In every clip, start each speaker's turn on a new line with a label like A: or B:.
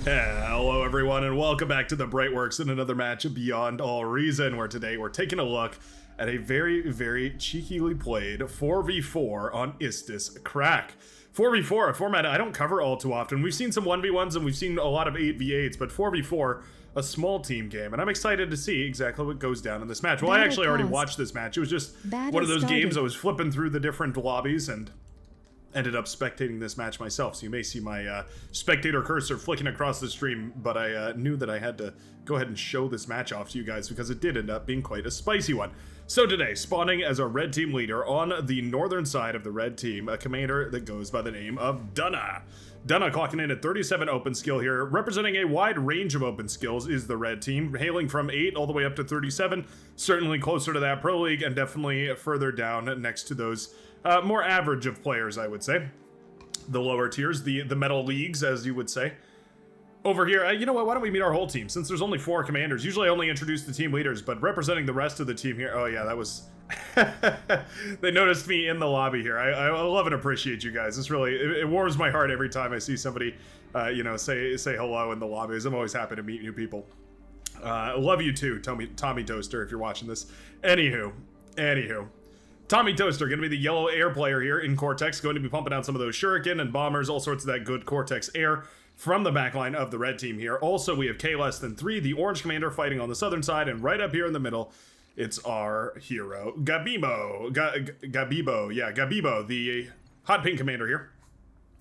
A: Hello everyone and welcome back to the Brightworks in another match of Beyond All Reason, where today we're taking a look at a very cheekily played 4v4 on Istis Crack. 4v4, a format I don't cover all too often. We've seen some 1v1s and we've seen a lot of 8v8s, but 4v4, a small team game, and I'm excited to see exactly what goes down in this match. Well, I actually already watched this match. It was just one of those games I was flipping through the different lobbies and ended up spectating this match myself, so you may see my spectator cursor flicking across the stream, but I knew that I had to go ahead and show this match off to you guys because it did end up being quite a spicy one. So today, spawning as a red team leader on the northern side of the red team, a commander that goes by the name of Dunna. Dunna clocking in at 37 open skill here, representing a wide range of open skills is the red team, hailing from 8 all the way up to 37, certainly closer to that Pro League and definitely further down next to those more average of players, I would say. The lower tiers, the metal leagues, as you would say. Over here, you know what, why don't we meet our whole team? Since there's only 4 commanders, usually I only introduce the team leaders, but representing the rest of the team here, oh yeah, that was... They noticed me in the lobby here. I love and appreciate you guys. This really, it warms my heart every time I see somebody, you know, say hello in the lobbies. I'm always happy to meet new people. Love you too, Tommy Toaster, if you're watching this. Anywho. Tommy Toaster, going to be the yellow air player here in Cortex, going to be pumping out some of those shuriken and bombers, all sorts of that good Cortex air from the backline of the red team here. Also, we have K less than 3, the orange commander fighting on the southern side, and right up here in the middle, it's our hero, Gabibo, the hot pink commander here.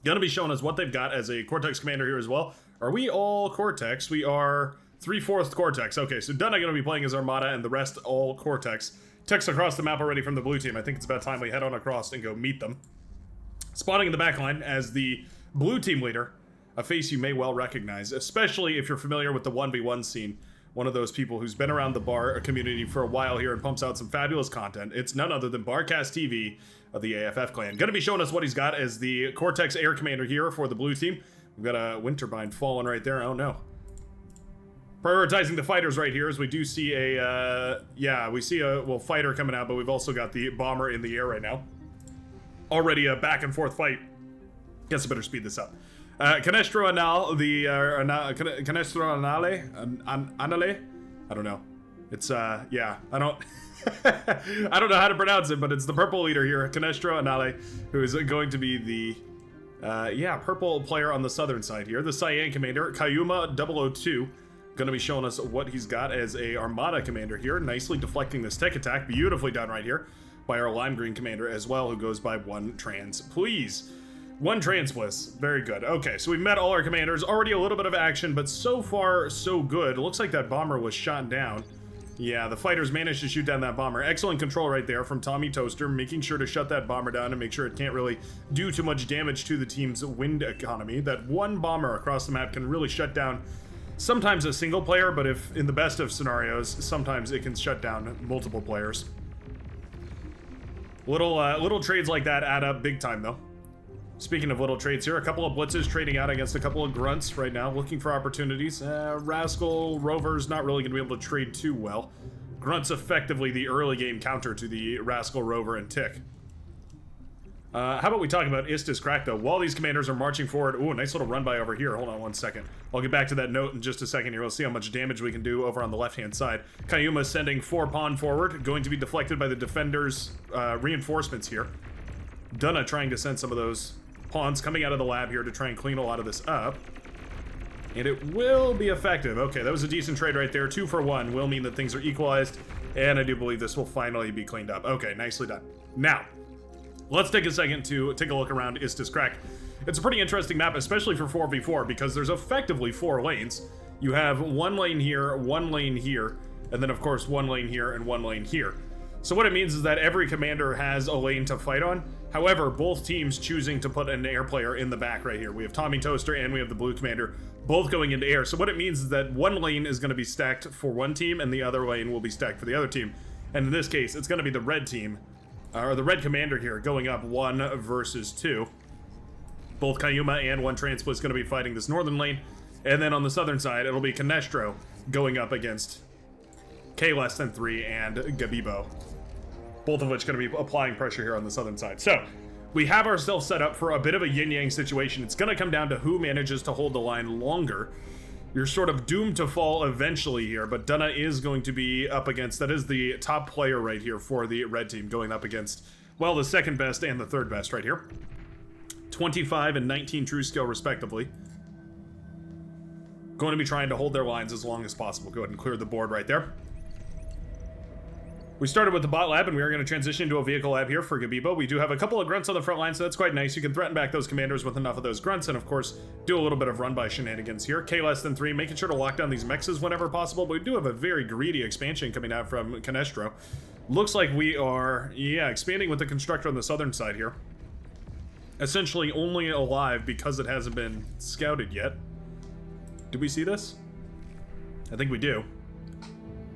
A: Going to be showing us what they've got as a Cortex commander here as well. Are we all Cortex? We are 3/4 Cortex. Okay, so Dunna going to be playing as Armada and the rest all Cortex. Text across the map already from the blue team. I think it's about time we head on across and go meet them. Spawning in the backline as the blue team leader, a face you may well recognize, especially if you're familiar with the 1v1 scene. One of those people who's been around the bar community for a while here and pumps out some fabulous content. It's none other than Barcast TV of the AFF clan. Gonna be showing us what he's got as the Cortex Air Commander here for the blue team. We've got a wind turbine falling right there. Oh no. Prioritizing the fighters right here as we do see a, we see a, fighter coming out, but we've also got the bomber in the air right now. Already a back and forth fight. Guess I better speed this up. Canestro Anal, Canestro Anale? I don't know. It's, I don't, I don't know how to pronounce it, but it's the purple leader here, Canestro Anale, who is going to be the, purple player on the southern side here. The Cyan commander, Kayuma 002. Going to be showing us what he's got as a Armada commander here, nicely deflecting this tech attack, beautifully done right here by our lime green commander as well, who goes by One Trans Please. One Trans Bliss, very good. Okay, so we've met all our commanders, already a little bit of action, but so far so good. It looks like that bomber was shot down. Yeah, the fighters managed to shoot down that bomber. Excellent control right there from Tommy Toaster, making sure to shut that bomber down and make sure it can't really do too much damage to the team's wind economy. That one bomber across the map can really shut down sometimes a single player, but if in the best of scenarios, sometimes it can shut down multiple players. Little trades like that add up big time, though. Speaking of little trades here, a couple of blitzes trading out against a couple of grunts right now, looking for opportunities. Rascal Rover's not really going to be able to trade too well. Grunt's effectively the early game counter to the Rascal Rover and Tick. How about we talk about Istis Crack, though? While these commanders are marching forward... Ooh, nice little run by over here. Hold on one second. I'll get back to that note in just a second here. We'll see how much damage we can do over on the left-hand side. Kayuma sending 4 pawn forward, going to be deflected by the defenders' reinforcements here. Dunna trying to send some of those pawns coming out of the lab here to try and clean a lot of this up. And it will be effective. Okay, that was a decent trade right there. 2 for 1 will mean that things are equalized. And I do believe this will finally be cleaned up. Okay, nicely done. Now... let's take a second to take a look around Istis Crack. It's a pretty interesting map, especially for 4v4, because there's effectively 4 lanes. You have 1 lane here, 1 lane here, and then of course 1 lane here and 1 lane here. So what it means is that every commander has a lane to fight on. However, both teams choosing to put an air player in the back right here. We have Tommy Toaster and we have the blue commander, both going into air. So what it means is that 1 lane is going to be stacked for one team and the other lane will be stacked for the other team. And in this case, it's going to be the red team, or the red commander here, going up 1 versus 2. Both Kayuma and One Trans Bliss going to be fighting this northern lane. And then on the southern side, it'll be Canestro going up against K less than 3 and Gabibo. Both of which going to be applying pressure here on the southern side. So, we have ourselves set up for a bit of a yin-yang situation. It's going to come down to who manages to hold the line longer. You're sort of doomed to fall eventually here, but Dunna is going to be up against, that is the top player right here for the red team, going up against, well, the second best and the third best right here. 25 and 19 true skill respectively. Going to be trying to hold their lines as long as possible. Go ahead and clear the board right there. We started with the bot lab, and we are going to transition into a vehicle lab here for Gabibo. We do have a couple of grunts on the front line, so that's quite nice. You can threaten back those commanders with enough of those grunts, and of course, do a little bit of run-by shenanigans here. K less than 3, making sure to lock down these mexes whenever possible, but we do have a very greedy expansion coming out from Canestro. Looks like we are, yeah, expanding with the constructor on the southern side here. Essentially only alive because it hasn't been scouted yet. Do we see this? I think we do.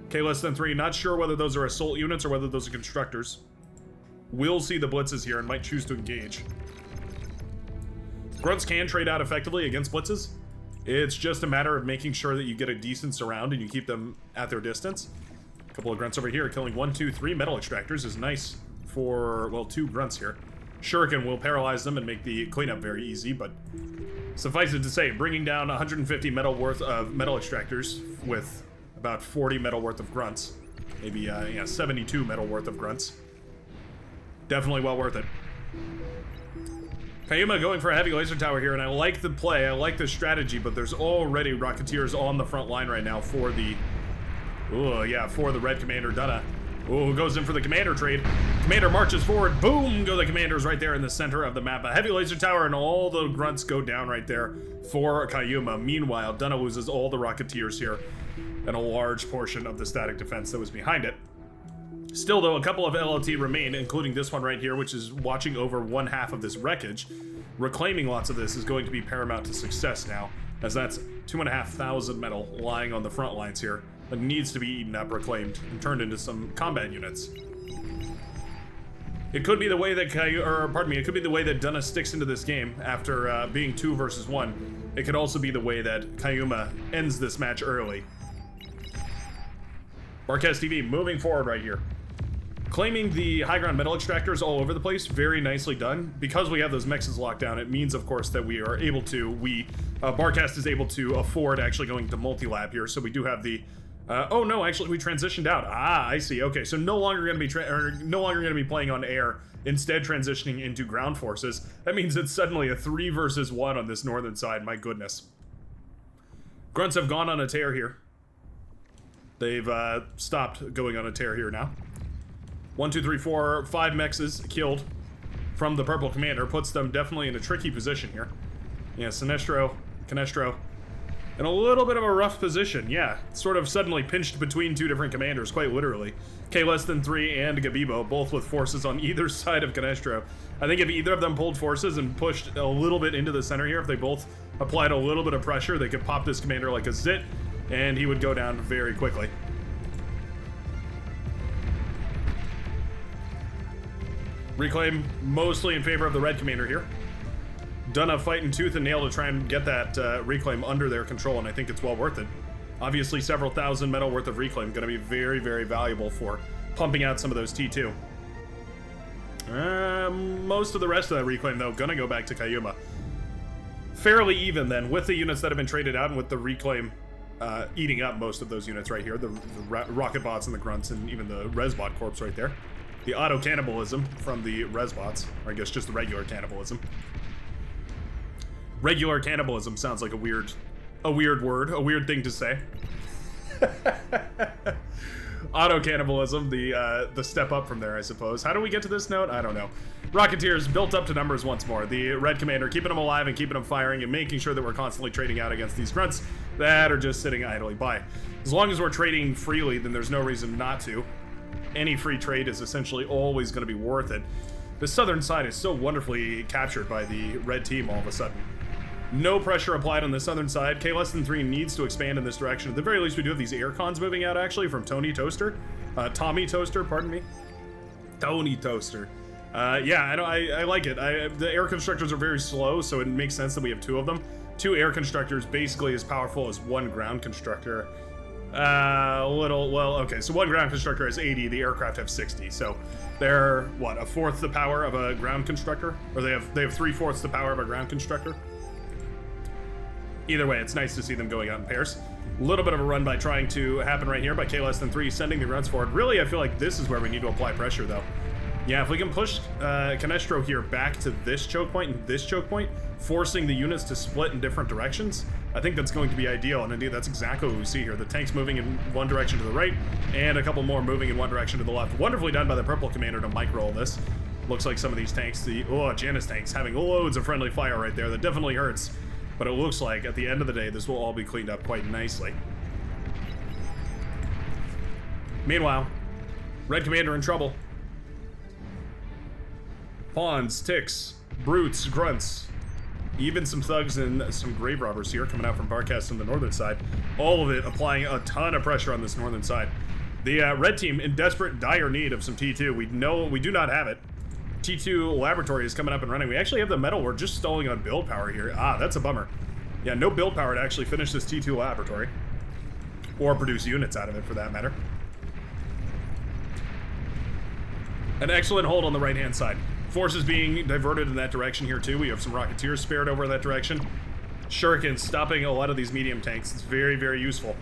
A: K less than 3, not sure whether those are assault units or whether those are constructors. We'll see the blitzes here and might choose to engage. Grunts can trade out effectively against blitzes. It's just a matter of making sure that you get a decent surround and you keep them at their distance. A couple of grunts over here killing 1, 2, 3 metal extractors is nice for, well, 2 grunts here. Shuriken will paralyze them and make the cleanup very easy, but suffice it to say, bringing down 150 metal worth of metal extractors with about 40 metal worth of grunts. Maybe, yeah, 72 metal worth of grunts. Definitely well worth it. Kayuma going for a heavy laser tower here, and I like the play, I like the strategy, but there's already Rocketeers on the front line right now for the... Oh, yeah, for the Red Commander, Dunna. Oh, goes in for the Commander trade. Commander marches forward. Boom! Go the Commanders right there in the center of the map. A heavy laser tower, and all the grunts go down right there for Kayuma. Meanwhile, Dunna loses all the Rocketeers here and a large portion of the static defense that was behind it. Still, though, a couple of LLT remain, including this one right here, which is watching over 1/2 of this wreckage. Reclaiming lots of this is going to be paramount to success now, as that's 2,500 metal lying on the front lines here that needs to be eaten up, reclaimed, and turned into some combat units. It could be the way that it could be the way that Dunna sticks into this game after being 2 versus 1. It could also be the way that Kayuma ends this match early. Barquez TV moving forward right here. Claiming the high ground metal extractors all over the place, very nicely done. Because we have those mexes locked down, it means, of course, that we are able to, Barcast is able to afford actually going to multi-lab here, so we do have the, oh no, actually we transitioned out. Ah, I see, okay, so no longer gonna be playing on air, instead transitioning into ground forces. That means it's suddenly a 3 versus 1 on this northern side, my goodness. Grunts have gone on a tear here. They've stopped going on a tear here now. 1, 2, 3, 4, 5 mexes killed from the purple commander. Puts them definitely in a tricky position here. Yeah, Sinestro, Canestro, in a little bit of a rough position. Yeah, sort of suddenly pinched between 2 different commanders, quite literally. K less than 3 and Gabibo, both with forces on either side of Canestro. I think if either of them pulled forces and pushed a little bit into the center here, if they both applied a little bit of pressure, they could pop this commander like a zit, and he would go down very quickly. Reclaim mostly in favor of the red commander here. Dunna fighting tooth and nail to try and get that reclaim under their control, and I think it's well worth it. Obviously, several thousand metal worth of reclaim going to be very, very valuable for pumping out some of those T2. Most of the rest of that reclaim, though, going to go back to Kayuma. Fairly even, then, with the units that have been traded out and with the reclaim eating up most of those units right here. The rocket bots and the grunts and even the resbot corps right there. The auto-cannibalism from the resbots, or I guess just the regular cannibalism. Regular cannibalism sounds like a weird word, a weird thing to say. Auto-cannibalism, the step up from there, I suppose. How do we get to this note? I don't know. Rocketeers built up to numbers once more. The red commander keeping them alive and keeping them firing and making sure that we're constantly trading out against these grunts that are just sitting idly by. As long as we're trading freely, then there's no reason not to. Any free trade is essentially always going to be worth it. The southern side is so wonderfully captured by the red team all of a sudden. No pressure applied on the southern side. K less than 3 needs to expand in this direction. At the very least, we do have these air cons moving out, actually, from Tommy Toaster, pardon me. Tony Toaster. Yeah, I like it. The air constructors are very slow, so it makes sense that we have 2 of them. 2 air constructors basically as powerful as 1 ground constructor. Well, okay, so one ground constructor has 80, the aircraft have 60, so they're, what, a fourth the power of a ground constructor? Or they have 3/4 the power of a ground constructor? Either way, it's nice to see them going out in pairs. A little bit of a run by trying to happen right here by K less than 3, sending the grunts forward. Really, I feel like this is where we need to apply pressure, though. Yeah, if we can push Canestro here back to this choke point and this choke point, forcing the units to split in different directions, I think that's going to be ideal, and indeed that's exactly what we see here. The tanks moving in one direction to the right, and a couple more moving in one direction to the left. Wonderfully done by the purple commander to micro this. Looks like some of these tanks, Janus tanks, having loads of friendly fire right there. That definitely hurts, but it looks like at the end of the day, this will all be cleaned up quite nicely. Meanwhile, red commander in trouble. Pawns, ticks, brutes, grunts, even some thugs and some grave robbers here coming out from Barcast on the northern side. All of it applying a ton of pressure on this northern side. The red team in desperate, dire need of some T2. We know we do not have it. T2 laboratory is coming up and running. We actually have the metal. We're just stalling on build power here. Ah, that's a bummer. Yeah, no build power to actually finish this T2 laboratory. Or produce units out of it, for that matter. An excellent hold on the right-hand side. Forces being diverted in that direction here, too. We have some Rocketeers spared over in that direction. Shurikens stopping a lot of these medium tanks. It's very, very useful.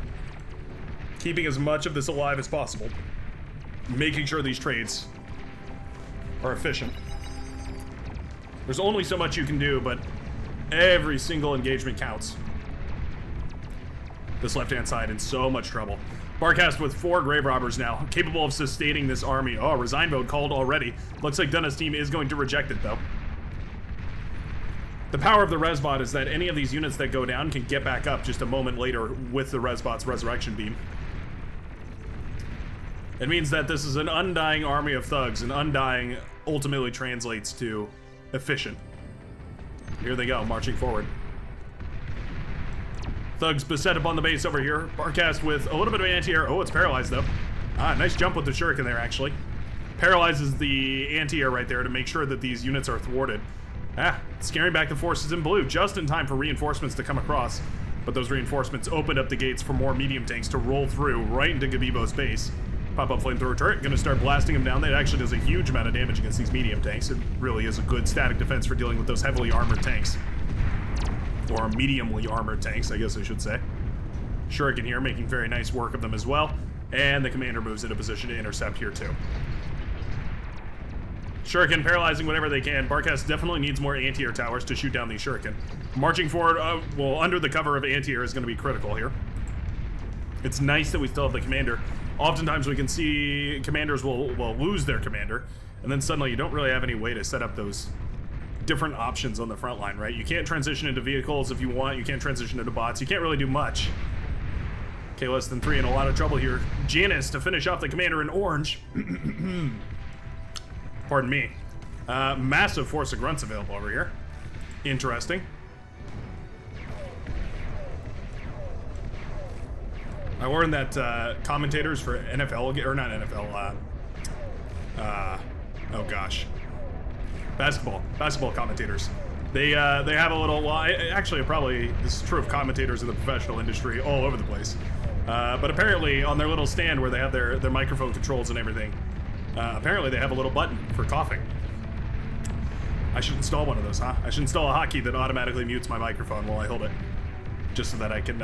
A: Keeping as much of this alive as possible. Making sure these trades are efficient. There's only so much you can do, but every single engagement counts. This left-hand side in so much trouble. Barcast with 4 grave robbers now, capable of sustaining this army. Oh, resign vote called already. Looks like Dunna's team is going to reject it, though. The power of the Resbot is that any of these units that go down can get back up just a moment later with the Resbot's resurrection beam. It means that this is an undying army of thugs, and undying ultimately translates to efficient. Here they go, marching forward. Thugs beset upon the base over here. Barcast with a little bit of anti-air. Oh, it's paralyzed, though. Ah, nice jump with the Shuriken there, actually. Paralyzes the anti-air right there to make sure that these units are thwarted. Ah, scaring back the forces in blue, just in time for reinforcements to come across. But those reinforcements opened up the gates for more medium tanks to roll through right into Gabibo's base. Pop-up flamethrower turret, gonna start blasting them down. That actually does a huge amount of damage against these medium tanks. It really is a good static defense for dealing with those heavily armored tanks. Or mediumly armored tanks, I guess I should say. Shuriken here making very nice work of them as well. And the commander moves into position to intercept here too. Shuriken paralyzing whatever they can. Barcast definitely needs more anti-air towers to shoot down these Shuriken. Marching forward, well, under the cover of anti-air is going to be critical here. It's nice that we still have the commander. Oftentimes we can see commanders will lose their commander, and then suddenly you don't really have any way to set up those different options on the front line, right? You can't transition into vehicles if you want. You can't transition into bots. You can't really do much. Okay, less than 3 in a lot of trouble here. Janus to finish off the commander in orange. Pardon me. Massive force of grunts available over here. Interesting. I learned that commentators for NFL, or not NFL, oh gosh. Basketball commentators. They have a little, well, actually probably, this is true of commentators in the professional industry all over the place. But apparently on their little stand where they have their microphone controls and everything, apparently they have a little button for coughing. I should install one of those, huh? I should install a hotkey that automatically mutes my microphone while I hold it. Just so that I can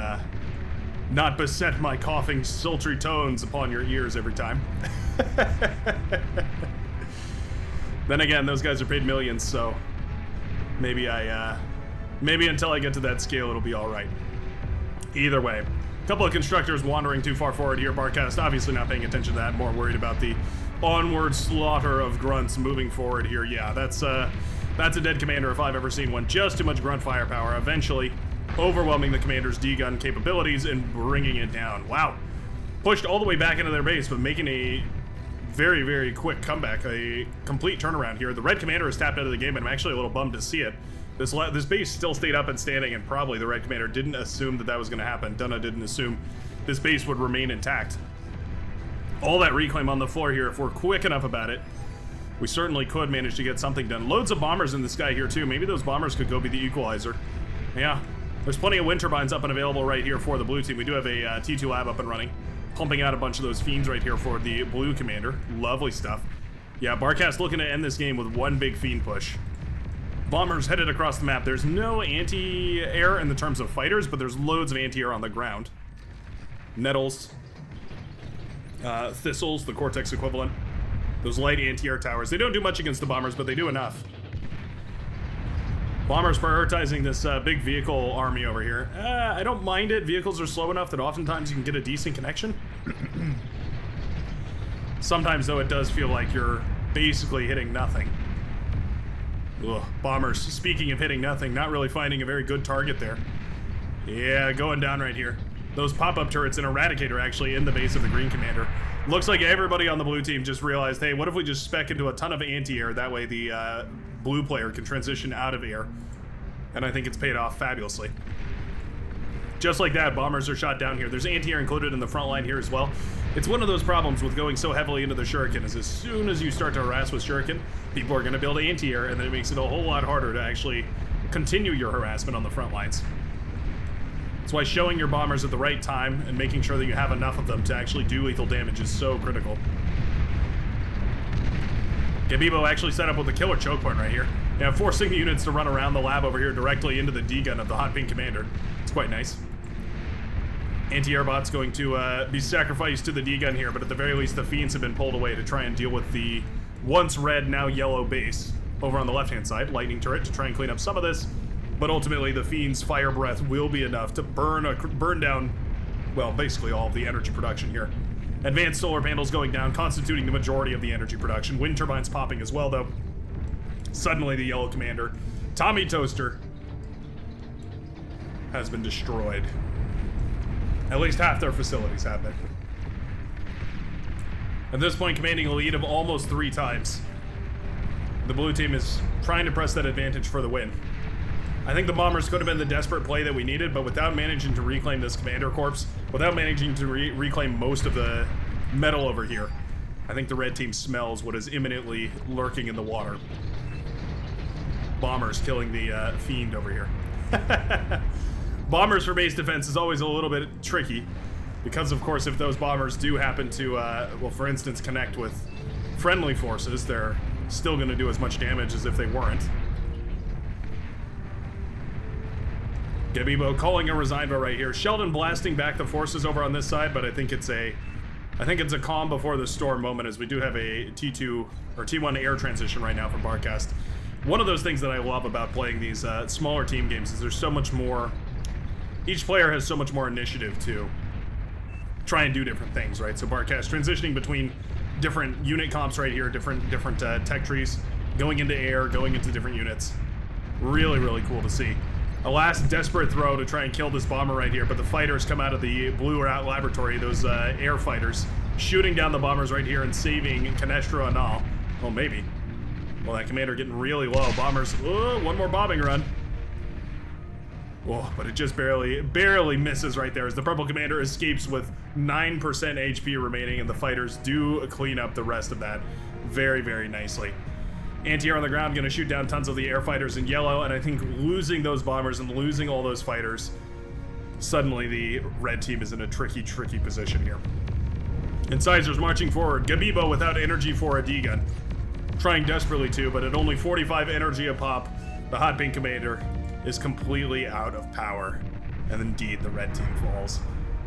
A: not beset my coughing sultry tones upon your ears every time. Then again, those guys are paid millions, so maybe maybe until I get to that scale, it'll be all right. Either way, a couple of constructors wandering too far forward here. Barcast obviously not paying attention to that, more worried about the onward slaughter of grunts moving forward here. Yeah, that's a dead commander if I've ever seen one. Just too much grunt firepower, eventually overwhelming the commander's D-gun capabilities and bringing it down. Wow. Pushed all the way back into their base, but making a very, very quick comeback, a complete turnaround here. The red commander is tapped out of the game, and I'm actually a little bummed to see it. This base still stayed up and standing, and probably the red commander didn't assume that was going to happen. Dunna didn't assume this base would remain intact. All that reclaim on the floor here, if we're quick enough about it, we certainly could manage to get something done. Loads of bombers in the sky here, too. Maybe those bombers could go be the equalizer. Yeah. There's plenty of wind turbines up and available right here for the blue team. We do have a T2 lab up and running, pumping out a bunch of those fiends right here for the blue commander. Lovely stuff. Yeah, Barcast looking to end this game with one big fiend push. Bombers headed across the map. There's no anti-air in the terms of fighters, but there's loads of anti-air on the ground. Nettles, thistles, the Cortex equivalent. Those light anti-air towers. They don't do much against the bombers, but they do enough. Bombers prioritizing this big vehicle army over here. I don't mind it. Vehicles are slow enough that oftentimes you can get a decent connection. Sometimes, though, it does feel like you're basically hitting nothing. Ugh, bombers, speaking of hitting nothing, not really finding a very good target there. Yeah, going down right here. Those pop-up turrets and Eradicator actually in the base of the green commander. Looks like everybody on the blue team just realized, hey, what if we just spec into a ton of anti-air? That way the blue player can transition out of air. And I think it's paid off fabulously. Just like that, bombers are shot down here. There's anti-air included in the front line here as well. It's one of those problems with going so heavily into the shuriken is as soon as you start to harass with shuriken, people are going to build anti-air, and then it makes it a whole lot harder to actually continue your harassment on the front lines. That's why showing your bombers at the right time and making sure that you have enough of them to actually do lethal damage is so critical. Gabibo actually set up with a killer choke point right here. Yeah, forcing the units to run around the lab over here directly into the D-gun of the hot pink commander. It's quite nice. Anti-air bot's going to be sacrificed to the D-gun here, but at the very least the fiends have been pulled away to try and deal with the once red, now yellow base over on the left-hand side. Lightning turret to try and clean up some of this. But ultimately, the Fiend's fire breath will be enough to burn down, well, basically all of the energy production here. Advanced solar panels going down, constituting the majority of the energy production. Wind turbines popping as well, though. Suddenly, the yellow commander, Tommy Toaster, has been destroyed. At least half their facilities have been. At this point, commanding a lead of almost 3 times. The blue team is trying to press that advantage for the win. I think the bombers could have been the desperate play that we needed, but without managing to reclaim this commander corpse, without managing to reclaim most of the metal over here, I think the red team smells what is imminently lurking in the water. Bombers killing the fiend over here. Bombers for base defense is always a little bit tricky, because of course if those bombers do happen to, well, for instance, connect with friendly forces, they're still going to do as much damage as if they weren't. Gabibo calling a resign vote right here. Sheldon blasting back the forces over on this side, but I think it's a calm before the storm moment, as we do have a T2 or T1 air transition right now from Barcast. One of those things that I love about playing these smaller team games is there's so much more. Each player has so much more initiative to try and do different things, right? So Barcast transitioning between different unit comps right here, different tech trees, going into air, going into different units. Really, really cool to see. A last desperate throw to try and kill this bomber right here, but the fighters come out of the blue laboratory, those air fighters, shooting down the bombers right here and saving Canestra and all. Well, maybe. Well, that commander getting really low. Bombers, one more bombing run. Whoa, but it just barely misses right there as the purple commander escapes with 9% HP remaining, and the fighters do clean up the rest of that very, very nicely. Anti-air on the ground, going to shoot down tons of the air fighters in yellow, and I think losing those bombers and losing all those fighters, suddenly the red team is in a tricky position here. Incisors marching forward. Gabibo without energy for a D-gun. Trying desperately to, but at only 45 energy a pop, the hot pink commander is completely out of power. And indeed, the red team falls.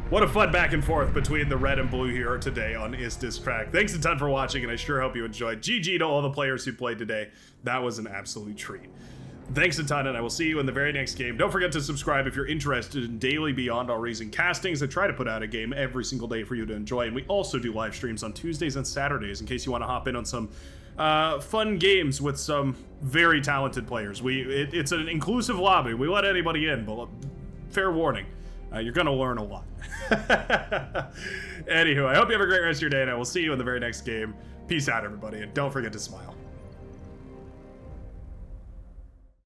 A: What a fun back and forth between the red and blue here today on Is This Crack. Thanks a ton for watching, and I sure hope you enjoyed. GG to all the players who played today. That was an absolute treat. Thanks a ton, and I will see you in the very next game. Don't forget to subscribe if you're interested in daily Beyond All Reason castings. I try to put out a game every single day for you to enjoy, and we also do live streams on Tuesdays and Saturdays in case you want to hop in on some fun games with some very talented players. It's an inclusive lobby. We let anybody in, but fair warning. You're gonna learn a lot. Anywho, I hope you have a great rest of your day, and I will see you in the very next game. Peace out, everybody, and don't forget to smile.